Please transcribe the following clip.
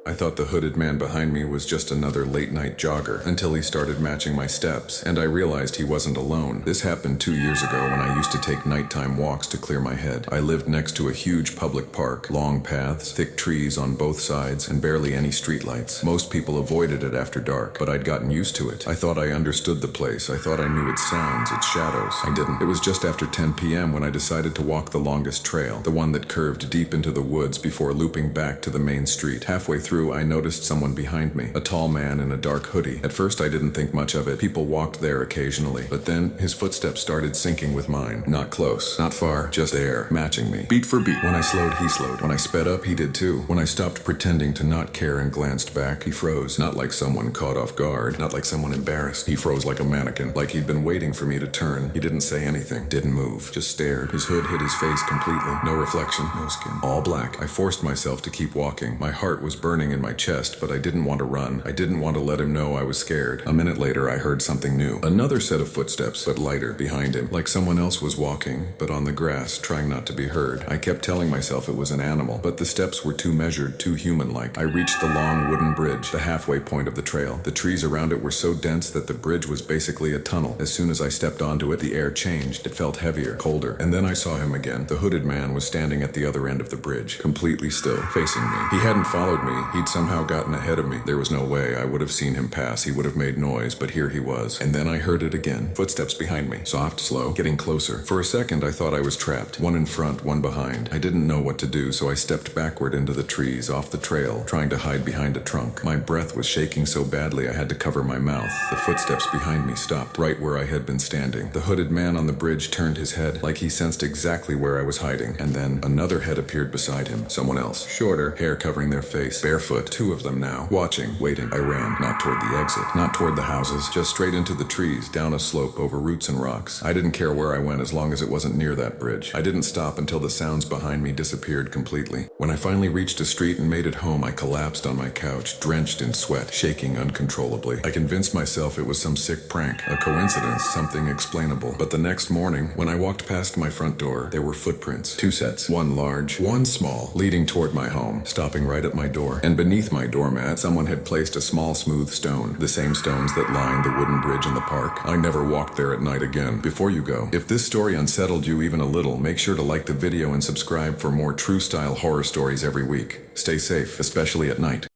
I thought the hooded man behind me was just another late-night jogger until he started matching my steps, and I realized he wasn't alone. This happened 2 years ago when I used to take nighttime walks to clear my head. I lived next to a huge public park, long paths, thick trees on both sides, and barely any streetlights. Most people avoided it after dark, but I'd gotten used to it. I thought I understood the place. I thought I knew its sounds, its shadows. I didn't. It was just after 10 p.m. when I decided to walk the longest trail, the one that curved deep into the woods before looping back to the main street. Halfway through, I noticed someone behind me, a tall man in a dark hoodie. At first, I didn't think much of it. People walked there occasionally, but then his footsteps started syncing with mine. Not close, not far, just there, matching me, beat for beat. When I slowed, he slowed. When I sped up, he did too. When I stopped pretending to not care and glanced back, he froze. Not like someone caught off guard, not like someone embarrassed. He froze like a mannequin, like he'd been waiting for me to turn. He didn't say anything, didn't move, just stared. His hood hid his face completely. No reflection, no skin, all black. I forced myself to keep walking. My heart was burning in my chest, but I didn't want to run. I didn't want to let him know I was scared. A minute later, I heard something new. Another set of footsteps, but lighter, behind him, like someone else was walking, but on the grass, trying not to be heard. I kept telling myself it was an animal, but the steps were too measured, too human-like. I reached the long wooden bridge, the halfway point of the trail. The trees around it were so dense that the bridge was basically a tunnel. As soon as I stepped onto it, the air changed. It felt heavier, colder. And then I saw him again. The hooded man was standing at the other end of the bridge, completely still, facing me. He hadn't followed me. He'd somehow gotten ahead of me. There was no way I would have seen him pass. He would have made noise, but here he was. And then I heard it again. Footsteps behind me. Soft, slow, getting closer. For a second, I thought I was trapped. One in front, one behind. I didn't know what to do, so I stepped backward into the trees, off the trail, trying to hide behind a trunk. My breath was shaking so badly I had to cover my mouth. The footsteps behind me stopped, right where I had been standing. The hooded man on the bridge turned his head, like he sensed exactly where I was hiding. And then another head appeared beside him. Someone else. Shorter, hair covering their face. Barefoot. Two of them now. Watching, waiting. I ran, not toward the exit, not toward the houses, just straight into the trees, down a slope, over roots and rocks. I didn't care where I went as long as it wasn't near that bridge. I didn't stop until the sounds behind me disappeared completely. When I finally reached a street and made it home, I collapsed on my couch, drenched in sweat, shaking uncontrollably. I convinced myself it was some sick prank, a coincidence, something explainable. But the next morning, when I walked past my front door, there were footprints. Two sets, one large, one small, leading toward my home, stopping right at my door. And beneath my doormat, someone had placed a small smooth stone, the same stones that lined the wooden bridge in the park. I never walked there at night again. Before you go, if this story unsettled you even a little, make sure to like the video and subscribe for more true style horror stories every week. Stay safe, especially at night.